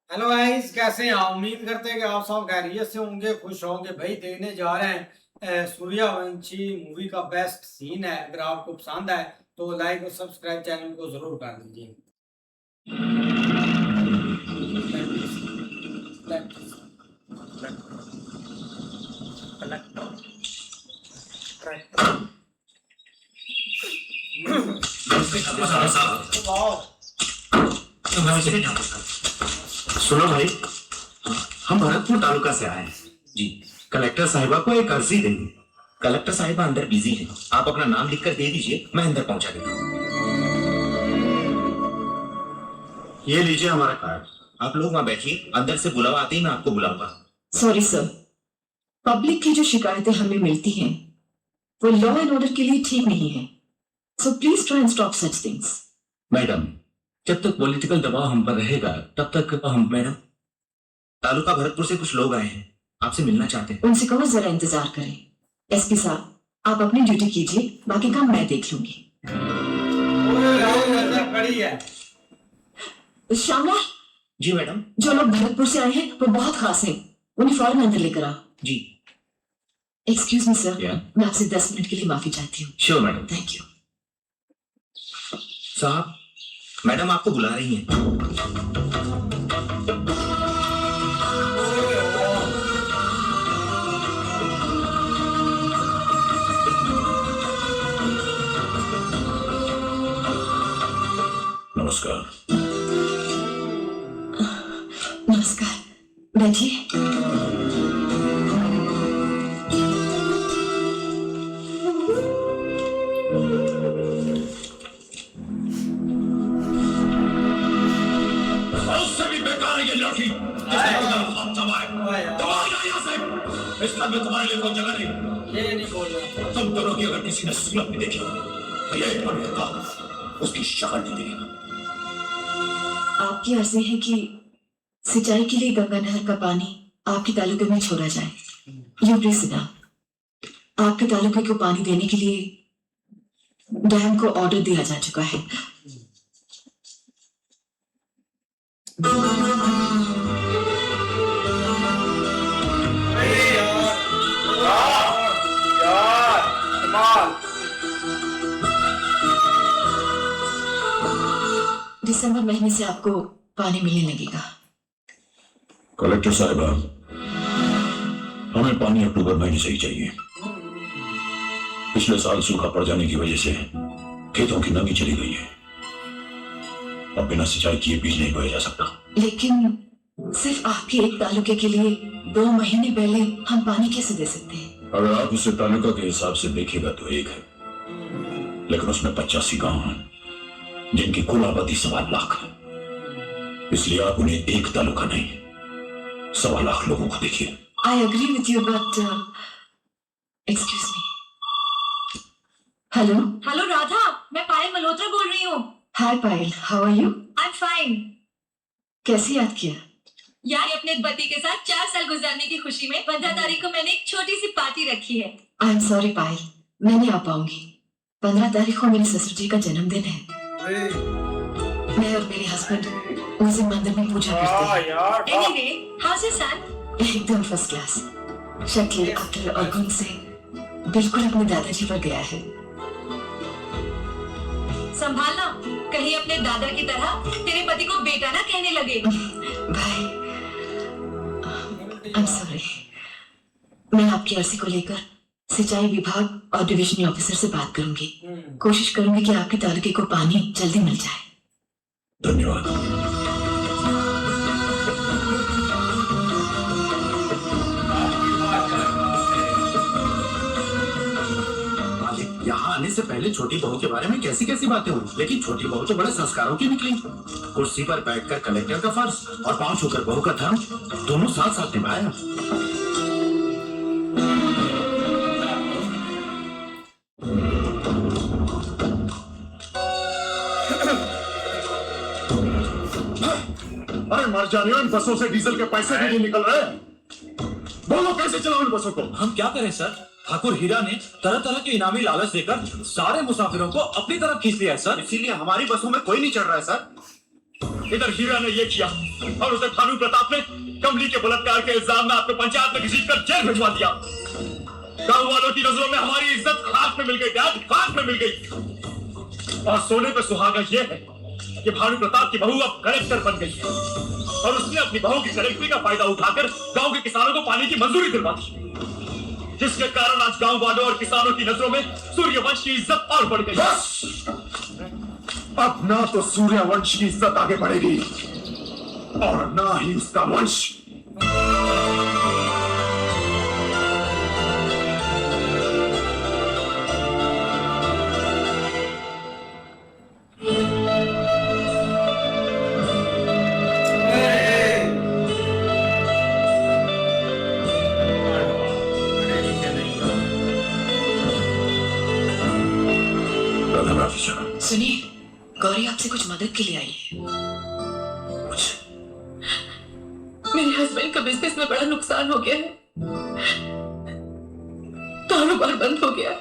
Hello guys, कैसे हैं आप? उम्मीद करते हैं कि आप सब खैरियत से होंगे, खुश होंगे। भाई देखने जा रहे हैं सूर्यवंशी मूवी का बेस्ट सीन है। अगर आपको पसंद है तो लाइक और सब्सक्राइब चैनल को जरूर कर दीजिए। सुनो भाई, हम भरतपुर तालुका से आए हैं जी। कलेक्टर साहिबा को एक अर्जी देंगे। कलेक्टर साहिबा अंदर बिजी है, आप अपना नाम लिखकर दे दीजिए, मैं अंदर पहुंचा देता हूँ। ये लीजिए हमारा कार्ड, आप लोग वहां बैठिए, अंदर से बुलावा आते ही मैं आपको बुलाऊंगा। सॉरी सर, पब्लिक की जो शिकायतें हमें मिलती हैं वो लॉ एंड ऑर्डर के लिए ठीक नहीं है। So please try and stop such things. Madam, जब तक पॉलिटिकल दबाव हम पर रहेगा तब तक हम मैडम, तालुका भरतपुर से कुछ लोग आए हैं, आपसे मिलना चाहते हैं। उनसे कहो जरा इंतजार करें। एसपी साहब, आप अपनी ड्यूटी कीजिए, बाकी काम मैं देख लूंगी। खड़ी है श्यामला जी मैडम। जो लोग भरतपुर से आए हैं वो बहुत खास हैं, उन्हें फौरन अंदर लेकर आओ। जी एक्सक्यूज मी सर, Yeah? मैं आपसे 10 मिनट के लिए माफी चाहती हूँ। Sure madam. Thank you. साहब, मैडम आपको बुला रही हैं। नमस्कार। नमस्कार, बैठिए। उससे भी बेकार है ये लड़की। इस घर में तुम्हारे लिए कोई जगह नहीं। ये नहीं बोल रहा। तुम दोनों की अगर किसी ने सूरत में देखी तो ये पड़ेगा, उसकी शक्ल नहीं देगा। आपकी अर्जी है कि सिंचाई के लिए गंगा नहर का पानी आपके तालुके में छोड़ा जाए। You please sit down. आपके तालुके को पानी देने के लिए डैम को ऑर्डर दिया जा चुका है। दिसंबर महीने से आपको पानी मिलने लगेगा। कलेक्टर साहिबा, हमें पानी अक्टूबर महीने से ही चाहिए। पिछले साल सूखा पड़ जाने की वजह से खेतों की नमी चली गई है। अब बिना सिंचाई किए बीज नहीं बोया जा सकता। लेकिन सिर्फ आपके एक तालुके के लिए 2 महीने पहले हम पानी कैसे दे सकते हैं? अगर आप उसे तालुका के हिसाब से देखेगा तो एक है, लेकिन उसमें 85 गांव हैं जिनकी कुल आबादी 1.25 लाख है। इसलिए आप उन्हें एक तालुका नहीं 1.25 लाख लोगों को देखिए। I agree with you, but excuse me. Hello hello Radha, मैं पायल मल्होत्रा बोल रही हूँ। Hi Payal, how are you? I am fine. कैसे याद किया? यार, अपने पति के साथ 4 साल गुजारने की खुशी में 15 तारीख को मैंने एक छोटी सी पार्टी रखी है। आई एम सॉरी पायल, मैं नहीं आ पाऊंगी। 15 तारीख को मेरे ससुर जी का जन्मदिन है। मैं और मेरे हस्बैंड उस दिन मंदिर में पूजा करते हैं। Anyway, house your son? एकदम फर्स्ट क्लास। शक्ल, अक्ल और गुण से बिल्कुल अपने दादाजी पर गया है। संभालना, कहीं अपने दादा की तरह तेरे पति को बेटा ना कहने लगे। भाई, आई एम सॉरी। मैं आपकी अर्जी को लेकर सिंचाई विभाग और डिविजनल ऑफिसर से बात करूंगी। कोशिश करूंगी कि आपके तालुके को पानी जल्दी मिल जाए। धन्यवाद। मालिक, यहाँ आने से पहले छोटी बहू के बारे में कैसी कैसी बातें हुई, लेकिन छोटी बहू तो बड़े संस्कारों की निकली। कुर्सी पर बैठकर कलेक्टर का फर्ज और पांव छूकर बहू का धर्म दोनों साथ साथ निभाया। अरे मर जाने, इन बसों से डीजल के पैसे भी नहीं निकल रहे। बोलो कैसे चलाओ इन बसों को? हम क्या करें सर, ठाकुर हीरा ने तरह तरह के इनामी लालच देकर सारे मुसाफिरों को अपनी तरफ खींच लिया है सर। इसीलिए हमारी बसों में कोई नहीं चढ़ रहा है सर। इधर हीरा ने ये किया, और उसे भानु प्रताप ने कमली के बलात्कार के इल्जाम में आपको पंचायत में घसीटकर जेल भिजवा दिया। गांव वालों की नजरों में हमारी इज्जत खाक में मिल गई, डैड, खाक में मिल गई। और सोने पे सुहागा यह है कि भानु प्रताप की बहू अब कलेक्टर बन गई है और उसने अपनी बहू की कलेक्टरी का फायदा उठाकर गांव के किसानों को पानी की मंजूरी दिलवा दी, जिसके कारण आज गांव वालों और किसानों की नजरों में सूर्यवंश की इज्जत और बढ़ गई। बस अब ना तो सूर्यवंश की इज्जत आगे बढ़ेगी और ना ही उसका वंश। सुनिए, गौरी आपसे कुछ मदद के लिए आई है। मेरे हस्बैंड का बिजनेस में बड़ा नुकसान हो गया है, कारोबार बंद हो गया,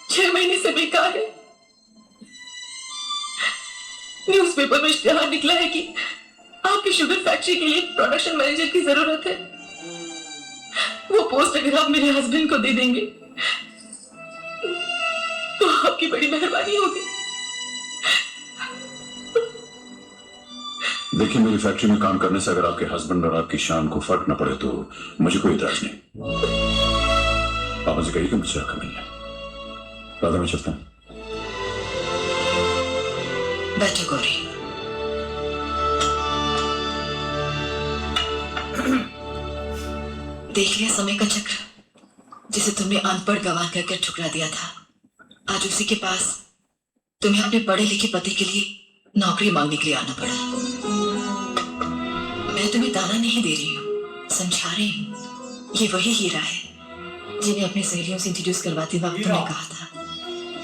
6 महीने से बेकार है। न्यूज़पेपर में इश्तिहार निकला है कि आपकी शुगर फैक्ट्री के लिए प्रोडक्शन मैनेजर की जरूरत है। वो पोस्ट अगर आप मेरे हस्बैंड को दे देंगे तो आपकी बड़ी मेहरबानी होगी। देखिए, मेरी फैक्ट्री में काम करने से अगर आपके हस्बैंड और आपकी शान को फर्क न पड़े तो मुझे कोई इतराज नहीं। आप मुझे कहिए कि मुझसे रखा नहीं है। दादा, मैं चलता हूं। बैठो गौरी। देख लिया समय का चक्र, जिसे तुमने अनपढ़ गवाह करके ठुकरा दिया था। आज उसी के पास तुम्हें अपने पढ़े लिखे पति के लिए नौकरी मांगने के लिए आना पड़ा। मैं तुम्हें ताना नहीं दे रही हूँ, समझा रही हूँ। ये वही हीरा है जिन्हें अपनी सहेलियों से इंट्रोड्यूस करवाते वक्त तुमने कहा था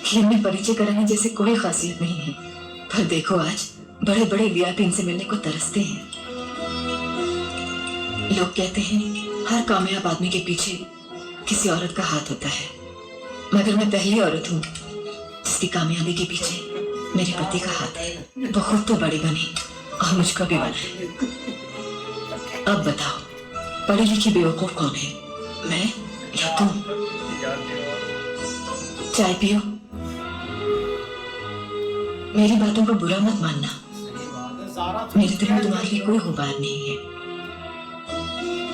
कि इनमें परिचय कराने जैसे कोई खासियत नहीं है। पर देखो, आज बड़े बड़े वीआईपी इनसे मिलने को तरसते हैं। लोग कहते हैं हर कामयाब आदमी के पीछे किसी औरत का हाथ होता है, मगर मैं पहली औरत हूँ जिसकी कामयाबी के पीछे मेरे पति का हाथ है। वो खुद तो बड़ी बनी और मुझको भी बनाए। अब बताओ, पढ़ी लिखी बेवकूफ कौन है, मैं या तुम? चाय पियो। मेरी बातों को बुरा मत मानना, मेरे दिल में तुम्हारे लिए कोई गुबार नहीं है।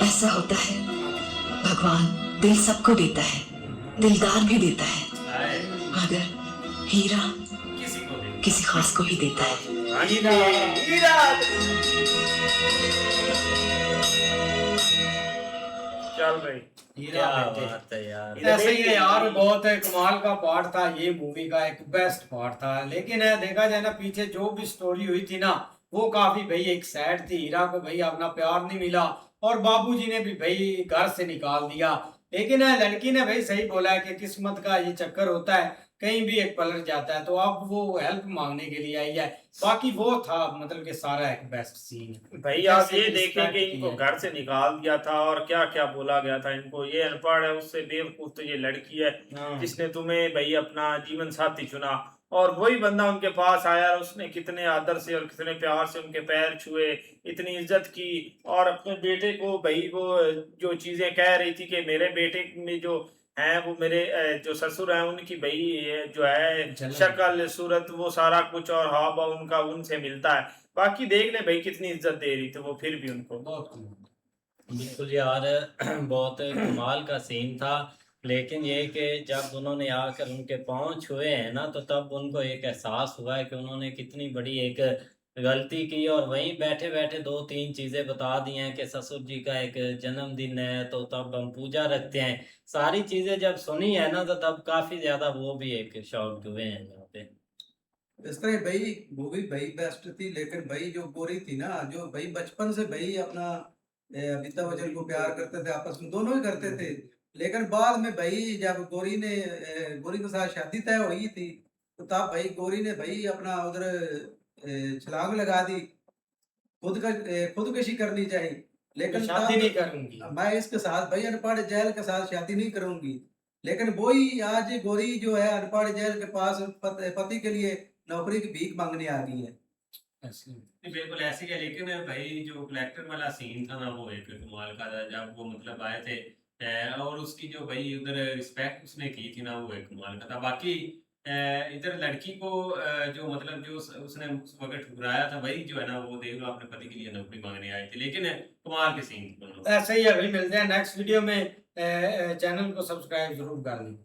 ऐसा होता है, भगवान दिल सबको देता है, दिलदार भी देता है, मगर हीरा किसी खास को ही देता है। चल रही हीरा ऐसे ही है यार, बहुत कमाल का पार्ट था। ये मूवी का एक बेस्ट पार्ट था। लेकिन देखा जाए ना, पीछे जो भी स्टोरी हुई थी ना, वो काफी भाई एक सैड थी। हीरा को भाई अपना प्यार नहीं मिला और बाबूजी ने भी भाई घर से निकाल दिया। लेकिन लड़की ने भाई सही बोला है कि किस्मत का ये चक्कर होता है, कहीं भी एक पलट जाता है। तो अब वो हेल्प मांगने के लिए आई है। बाकी वो था मतलब कि सारा एक बेस्ट सीन। भाई आप ये देखें कि इनको घर से निकाल दिया था और क्या क्या बोला गया था इनको। ये अनपढ़ है, उससे बेवकूफ तो ये लड़की है जिसने तुम्हें भाई अपना जीवन साथी चुना। और वही बंदा उनके पास आया, उसने कितने आदर से और कितने प्यार से उनके पैर छुए, इतनी इज्जत की। और अपने बेटे को भाई वो जो चीजें कह रही थी कि मेरे बेटे में जो हैं वो मेरे जो ससुर हैं उनकी भाई जो है शक्ल सूरत वो सारा कुछ और हाव भाव उनका उनसे मिलता है। बाकी देख ले भाई कितनी इज्जत दे रही थी वो, फिर भी उनको। बिल्कुल यार, बहुत कमाल का सीन था। लेकिन ये कि जब उन्होंने आकर उनके पाँव छुए हैं ना, तो तब उनको एक एहसास हुआ है कि उन्होंने कितनी बड़ी एक गलती की। और वहीं बैठे बैठे 2-3 चीज़ें बता दी हैं कि ससुर जी का एक जन्मदिन है तो तब हम पूजा रखते हैं। सारी चीज़ें जब सुनी है ना, तो तब काफ़ी ज़्यादा वो भी एक शॉक हुए हैं यहाँ पे। इस तरह भाई मूवी भाई बेस्ट थी। लेकिन भाई जो गोरी थी ना, जो भाई बचपन से भाई अपना अमिताभ बच्चन को प्यार करते थे, आपस में दोनों ही करते थे। लेकिन बाद में भाई जब गोरी के साथ शादी तय हुई थी, तो तब भाई गोरी ने भाई अपना उधर छलांग लगा दी, खुदकशी करनी चाहिए। लेकिन शादी नहीं करूंगी मैं इसके साथ भाई अनपढ़ जैल के साथ शादी नहीं करूंगी। लेकिन वही आज गोरी जो है अनपढ़ जैल के पास पति के लिए नौकरी की भीख मांगने आ गई है। ऐसे बिल्कुल ऐसे ही है, लेकिन भाई जो कलेक्टर वाला सीन था ना वो एक कमाल का था, जब वो मतलब आए थे और उसकी जो भाई उधर रिस्पेक्ट उसने की थी ना वो एक कमाल का था। बाकी इधर लड़की को जो मतलब जो उसने उस वक्त ठुकराया था भाई, जो है ना वो देख लो अपने पति के लिए नौकरी मांगने आए थे, लेकिन कमाल के सीन थे दोनों। ऐसे ही अभी मिलते हैं नेक्स्ट वीडियो में। चैनल को सब्सक्राइब जरूर कर लें।